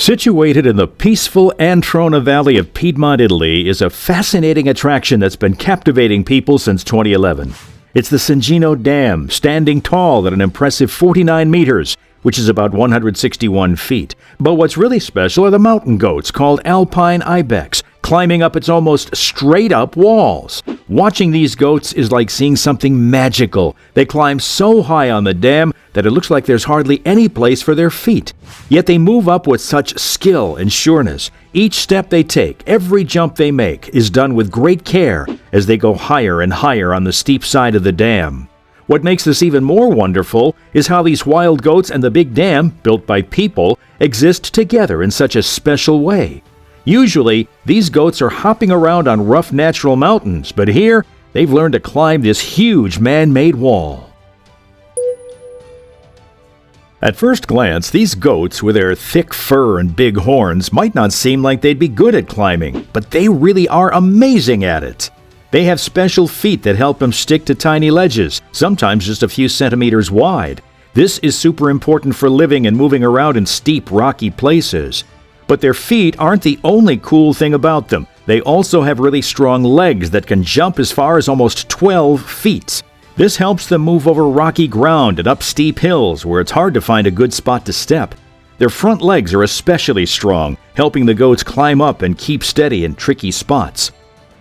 Situated in the peaceful Antrona Valley of Piedmont, Italy, is a fascinating attraction that's been captivating people since 2011. It's the Cingino Dam, standing tall at an impressive 49 meters, which is about 161 feet. But what's really special are the mountain goats called Alpine Ibex, climbing up its almost straight-up walls. Watching these goats is like seeing something magical. They climb so high on the dam that it looks like there's hardly any place for their feet. Yet they move up with such skill and sureness. Each step they take, every jump they make, is done with great care as they go higher and higher on the steep side of the dam. What makes this even more wonderful is how these wild goats and the big dam, built by people, exist together in such a special way. Usually, these goats are hopping around on rough natural mountains, but here, they've learned to climb this huge man-made wall. At first glance, these goats, with their thick fur and big horns, might not seem like they'd be good at climbing, but they really are amazing at it. They have special feet that help them stick to tiny ledges, sometimes just a few centimeters wide. This is super important for living and moving around in steep, rocky places. But their feet aren't the only cool thing about them. They also have really strong legs that can jump as far as almost 12 feet. This helps them move over rocky ground and up steep hills where it's hard to find a good spot to step. Their front legs are especially strong, helping the goats climb up and keep steady in tricky spots.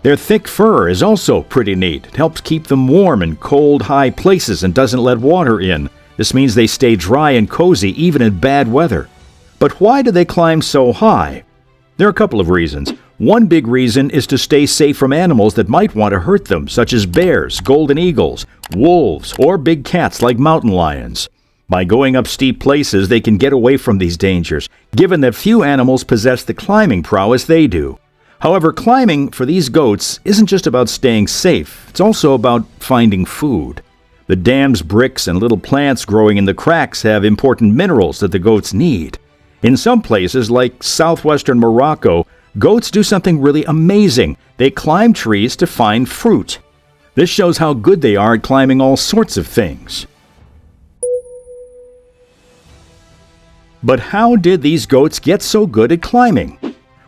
Their thick fur is also pretty neat. It helps keep them warm in cold, high places and doesn't let water in. This means they stay dry and cozy even in bad weather. But why do they climb so high? There are a couple of reasons. One big reason is to stay safe from animals that might want to hurt them, such as bears, golden eagles, wolves, or big cats like mountain lions. By going up steep places, they can get away from these dangers, given that few animals possess the climbing prowess they do. However, climbing for these goats isn't just about staying safe. It's also about finding food. The dam's bricks and little plants growing in the cracks have important minerals that the goats need. In some places, like southwestern Morocco, goats do something really amazing. They climb trees to find fruit. This shows how good they are at climbing all sorts of things. But how did these goats get so good at climbing?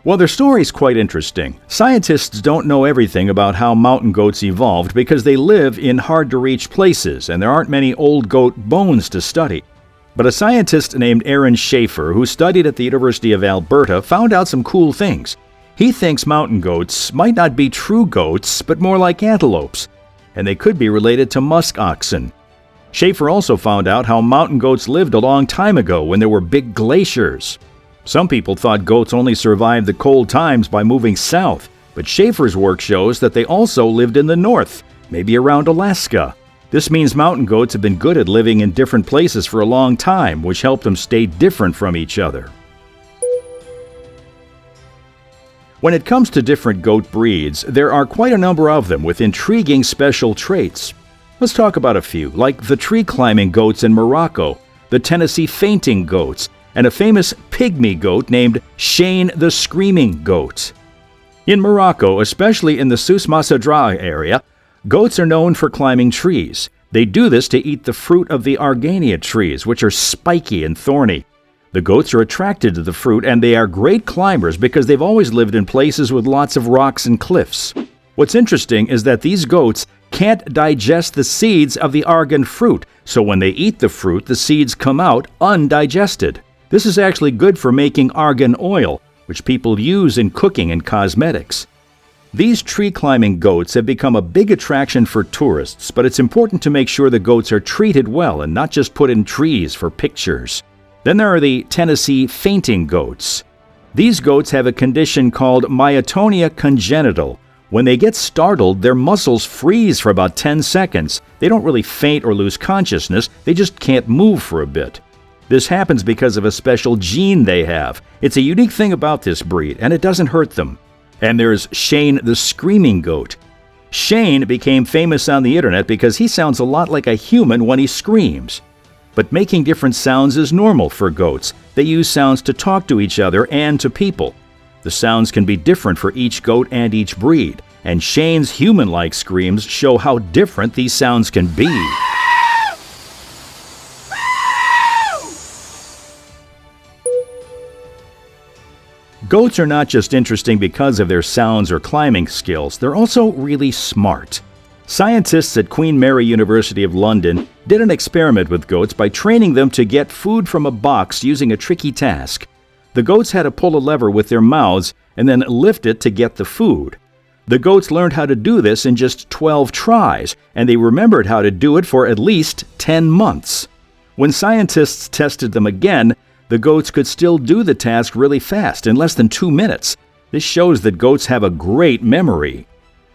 Well, their story's quite interesting. Scientists don't know everything about how mountain goats evolved because they live in hard-to-reach places and there aren't many old goat bones to study. But a scientist named Aaron Schaefer, who studied at the University of Alberta, found out some cool things. He thinks mountain goats might not be true goats, but more like antelopes, and they could be related to musk oxen. Schaefer also found out how mountain goats lived a long time ago when there were big glaciers. Some people thought goats only survived the cold times by moving south, but Schaefer's work shows that they also lived in the north, maybe around Alaska. This means mountain goats have been good at living in different places for a long time, which helped them stay different from each other. When it comes to different goat breeds, there are quite a number of them with intriguing special traits. Let's talk about a few, like the tree-climbing goats in Morocco, the Tennessee fainting goats, and a famous pygmy goat named Shane the Screaming Goat. In Morocco, especially in the Souss Massadra area, goats are known for climbing trees. They do this to eat the fruit of the argania trees, which are spiky and thorny. The goats are attracted to the fruit, and they are great climbers because they've always lived in places with lots of rocks and cliffs. What's interesting is that these goats can't digest the seeds of the argan fruit, so when they eat the fruit, the seeds come out undigested. This is actually good for making argan oil, which people use in cooking and cosmetics. These tree-climbing goats have become a big attraction for tourists, but it's important to make sure the goats are treated well and not just put in trees for pictures. Then there are the Tennessee fainting goats. These goats have a condition called myotonia congenital. When they get startled, their muscles freeze for about 10 seconds. They don't really faint or lose consciousness, they just can't move for a bit. This happens because of a special gene they have. It's a unique thing about this breed, and it doesn't hurt them. And there's Shane the Screaming Goat. Shane became famous on the internet because he sounds a lot like a human when he screams. But making different sounds is normal for goats. They use sounds to talk to each other and to people. The sounds can be different for each goat and each breed, and Shane's human-like screams show how different these sounds can be. Goats are not just interesting because of their sounds or climbing skills, they're also really smart. Scientists at Queen Mary University of London did an experiment with goats by training them to get food from a box using a tricky task. The goats had to pull a lever with their mouths and then lift it to get the food. The goats learned how to do this in just 12 tries, and they remembered how to do it for at least 10 months. When scientists tested them again, the goats could still do the task really fast, in less than 2 minutes. This shows that goats have a great memory.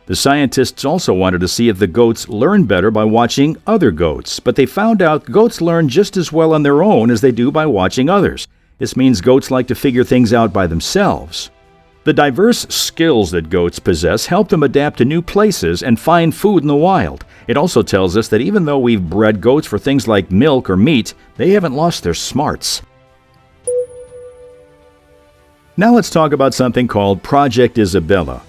The scientists also wanted to see if the goats learn better by watching other goats, but they found out goats learn just as well on their own as they do by watching others. This means goats like to figure things out by themselves. The diverse skills that goats possess help them adapt to new places and find food in the wild. It also tells us that even though we've bred goats for things like milk or meat, they haven't lost their smarts. Now let's talk about something called Project Isabella.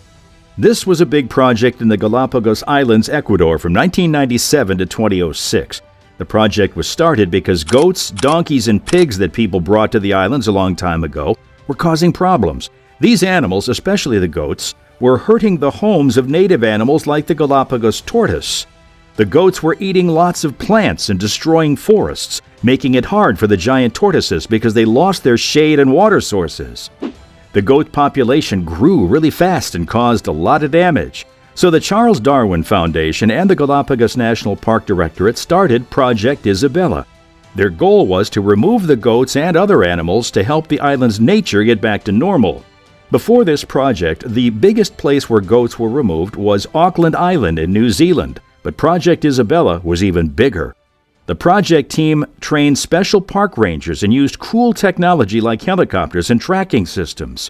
This was a big project in the Galapagos Islands, Ecuador, from 1997 to 2006. The project was started because goats, donkeys, and pigs that people brought to the islands a long time ago were causing problems. These animals, especially the goats, were hurting the homes of native animals like the Galapagos tortoise. The goats were eating lots of plants and destroying forests, making it hard for the giant tortoises because they lost their shade and water sources. The goat population grew really fast and caused a lot of damage. So the Charles Darwin Foundation and the Galapagos National Park Directorate started Project Isabella. Their goal was to remove the goats and other animals to help the island's nature get back to normal. Before this project, the biggest place where goats were removed was Auckland Island in New Zealand, but Project Isabella was even bigger. The project team trained special park rangers and used cool technology like helicopters and tracking systems.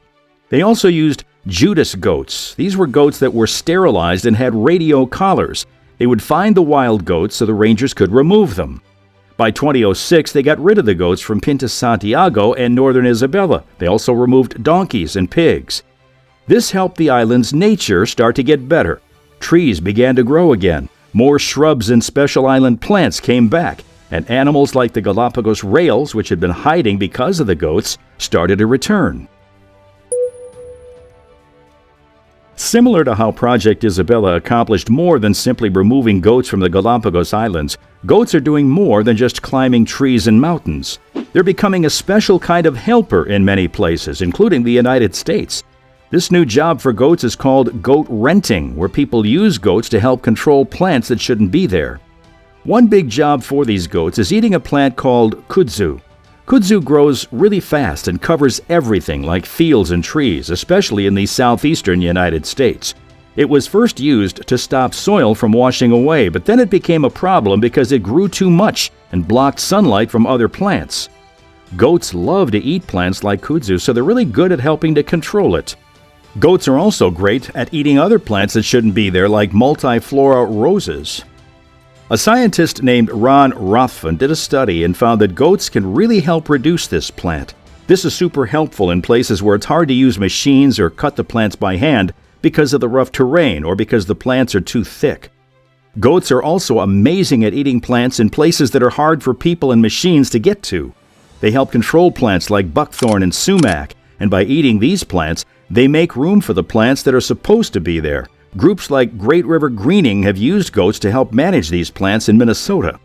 They also used Judas goats. These were goats that were sterilized and had radio collars. They would find the wild goats so the rangers could remove them. By 2006, they got rid of the goats from Pinta Santiago and northern Isabella. They also removed donkeys and pigs. This helped the island's nature start to get better. Trees began to grow again. More shrubs and special island plants came back, and animals like the Galapagos rails, which had been hiding because of the goats, started to return. Similar to how Project Isabella accomplished more than simply removing goats from the Galapagos Islands, goats are doing more than just climbing trees and mountains. They're becoming a special kind of helper in many places, including the United States. This new job for goats is called goat renting, where people use goats to help control plants that shouldn't be there. One big job for these goats is eating a plant called kudzu. Kudzu grows really fast and covers everything like fields and trees, especially in the southeastern United States. It was first used to stop soil from washing away, but then it became a problem because it grew too much and blocked sunlight from other plants. Goats love to eat plants like kudzu, so they're really good at helping to control it. Goats are also great at eating other plants that shouldn't be there, like multiflora roses. A scientist named Ron Rothman did a study and found that goats can really help reduce this plant. This is super helpful in places where it's hard to use machines or cut the plants by hand because of the rough terrain or because the plants are too thick. Goats are also amazing at eating plants in places that are hard for people and machines to get to. They help control plants like buckthorn and sumac, and by eating these plants, they make room for the plants that are supposed to be there. Groups like Great River Greening have used goats to help manage these plants in Minnesota.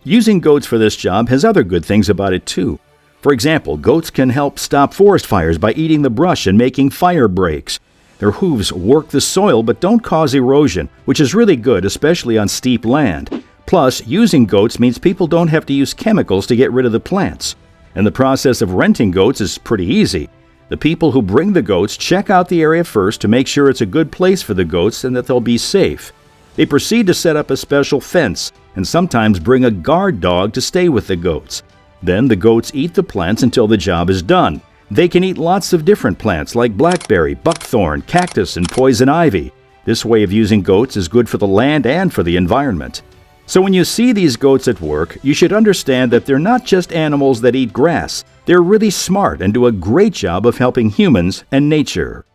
Using goats for this job has other good things about it too. For example, goats can help stop forest fires by eating the brush and making fire breaks. Their hooves work the soil but don't cause erosion, which is really good, especially on steep land. Plus, using goats means people don't have to use chemicals to get rid of the plants. And the process of renting goats is pretty easy. The people who bring the goats check out the area first to make sure it's a good place for the goats and that they'll be safe. They proceed to set up a special fence and sometimes bring a guard dog to stay with the goats. Then the goats eat the plants until the job is done. They can eat lots of different plants like blackberry, buckthorn, cactus, and poison ivy. This way of using goats is good for the land and for the environment. So when you see these goats at work, you should understand that they're not just animals that eat grass. They're really smart and do a great job of helping humans and nature.